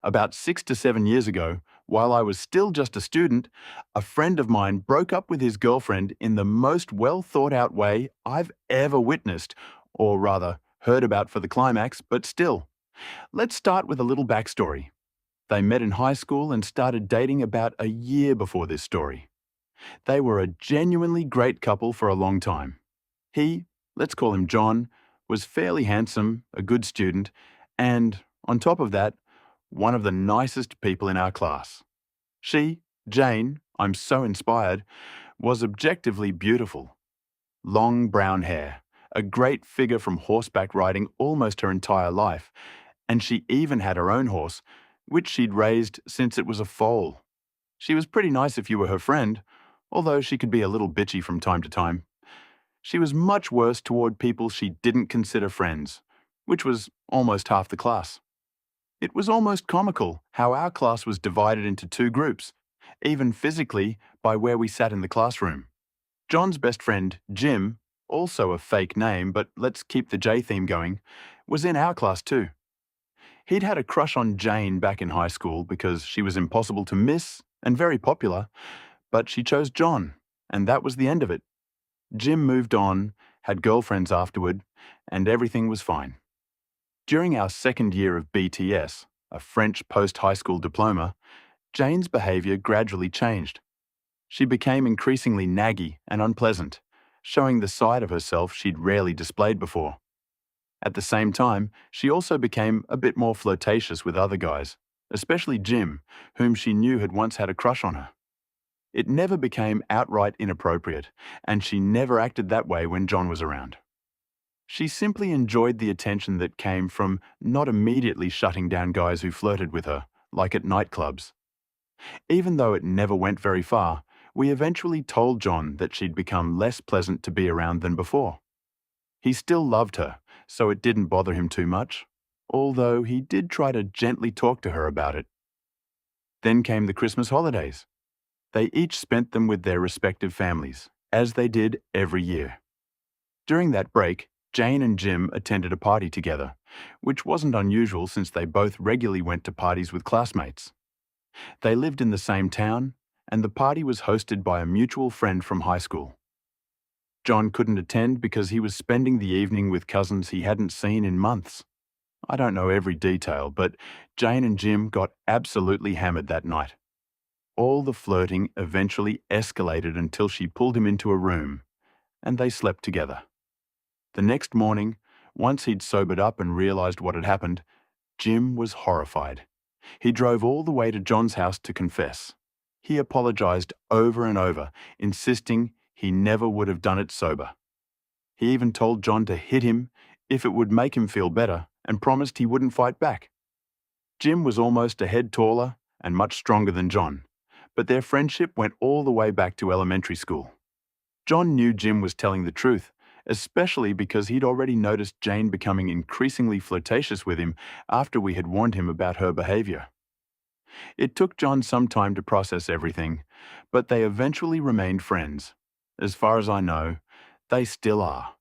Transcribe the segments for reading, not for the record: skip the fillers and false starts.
About 6 to 7 years ago, while I was still just a student, a friend of mine broke up with his girlfriend in the most well thought out way I've ever witnessed, or rather, heard about for the climax, but still. Let's start with a little backstory. They met in high school and started dating about a year before this story. They were a genuinely great couple for a long time. He, let's call him John, was fairly handsome, a good student, and, on top of that, one of the nicest people in our class. She, Jane, I'm so inspired, was objectively beautiful. Long brown hair, a great figure from horseback riding almost her entire life, and she even had her own horse, which she'd raised since it was a foal. She was pretty nice if you were her friend, although she could be a little bitchy from time to time. She was much worse toward people she didn't consider friends, which was almost half the class. It was almost comical how our class was divided into two groups, even physically by where we sat in the classroom. John's best friend, Jim, also a fake name, but let's keep the J theme going, was in our class too. He'd had a crush on Jane back in high school because she was impossible to miss and very popular, but she chose John, and that was the end of it. Jim moved on, had girlfriends afterward, and everything was fine. During our second year of BTS, a French post-high school diploma, Jane's behavior gradually changed. She became increasingly naggy and unpleasant, showing the side of herself she'd rarely displayed before. At the same time, she also became a bit more flirtatious with other guys, especially Jim, whom she knew had once had a crush on her. It never became outright inappropriate, and she never acted that way when John was around. She simply enjoyed the attention that came from not immediately shutting down guys who flirted with her, like at nightclubs. Even though it never went very far, we eventually told John that she'd become less pleasant to be around than before. He still loved her, so it didn't bother him too much, although he did try to gently talk to her about it. Then came the Christmas holidays. They each spent them with their respective families, as they did every year. During that break, Jane and Jim attended a party together, which wasn't unusual since they both regularly went to parties with classmates. They lived in the same town, and the party was hosted by a mutual friend from high school. John couldn't attend because he was spending the evening with cousins he hadn't seen in months. I don't know every detail, but Jane and Jim got absolutely hammered that night. All the flirting eventually escalated until she pulled him into a room, and they slept together. The next morning, once he'd sobered up and realized what had happened, Jim was horrified. He drove all the way to John's house to confess. He apologized over and over, insisting he never would have done it sober. He even told John to hit him if it would make him feel better and promised he wouldn't fight back. Jim was almost a head taller and much stronger than John, but their friendship went all the way back to elementary school. John knew Jim was telling the truth, especially because he'd already noticed Jane becoming increasingly flirtatious with him after we had warned him about her behavior. It took John some time to process everything, but they eventually remained friends. As far as I know, they still are.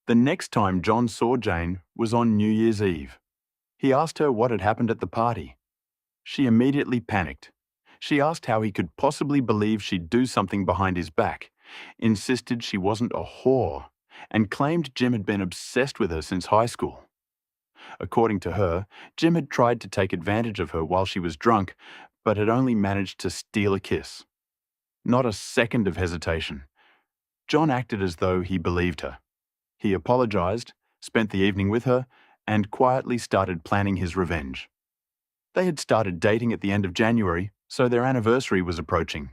The next time John saw Jane was on New Year's Eve. He asked her what had happened at the party. She immediately panicked. She asked how he could possibly believe she'd do something behind his back, insisted she wasn't a whore, and claimed Jim had been obsessed with her since high school. According to her, Jim had tried to take advantage of her while she was drunk, but had only managed to steal a kiss. Not a second of hesitation. John acted as though he believed her. He apologized, spent the evening with her, and quietly started planning his revenge. They had started dating at the end of January, so their anniversary was approaching.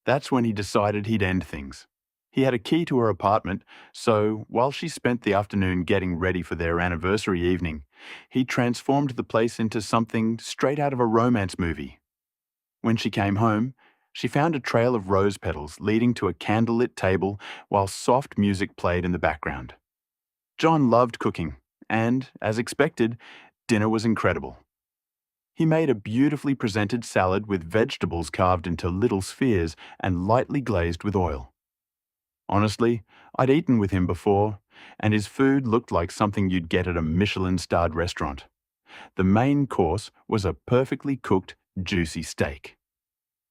That's when he decided he'd end things. He had a key to her apartment, so while she spent the afternoon getting ready for their anniversary evening, he transformed the place into something straight out of a romance movie. When she came home, she found a trail of rose petals leading to a candlelit table while soft music played in the background. John loved cooking, and, as expected, dinner was incredible. He made a beautifully presented salad with vegetables carved into little spheres and lightly glazed with oil. Honestly, I'd eaten with him before, and his food looked like something you'd get at a Michelin-starred restaurant. The main course was a perfectly cooked, juicy steak.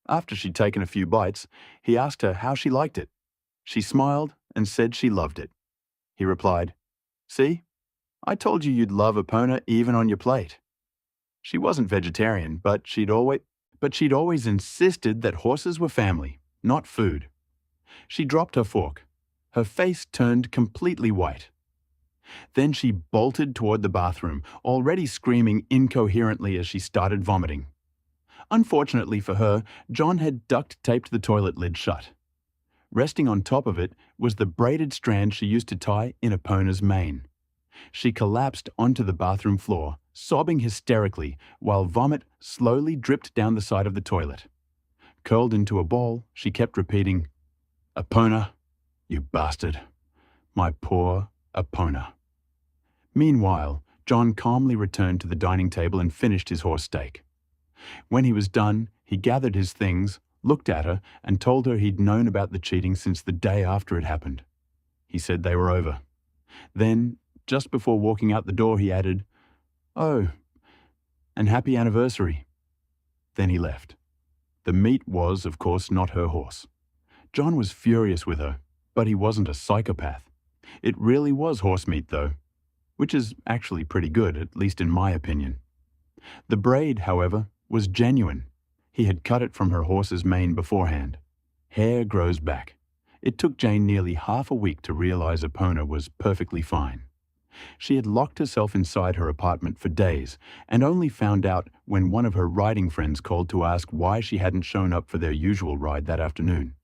After she'd taken a few bites, he asked her how she liked it. She smiled and said she loved it. He replied, "See, I told you you'd love Epona even on your plate." She wasn't vegetarian, but she'd always insisted that horses were family, not food. She dropped her fork. Her face turned completely white. Then she bolted toward the bathroom, already screaming incoherently as she started vomiting. Unfortunately for her, John had duct-taped the toilet lid shut. Resting on top of it was the braided strand she used to tie in Epona's mane. She collapsed onto the bathroom floor, sobbing hysterically, while vomit slowly dripped down the side of the toilet. Curled into a ball, she kept repeating, "Epona, you bastard. My poor Epona." Meanwhile, John calmly returned to the dining table and finished his horse steak. When he was done, he gathered his things, looked at her, and told her he'd known about the cheating since the day after it happened. He said they were over. Then, just before walking out the door, he added, "Oh, and happy anniversary." Then he left. The meat was, of course, not her horse. John was furious with her, but he wasn't a psychopath. It really was horse meat, though, which is actually pretty good, at least in my opinion. The braid, however, was genuine. He had cut it from her horse's mane beforehand. Hair grows back. It took Jane nearly half a week to realize Epona was perfectly fine. She had locked herself inside her apartment for days and only found out when one of her riding friends called to ask why she hadn't shown up for their usual ride that afternoon.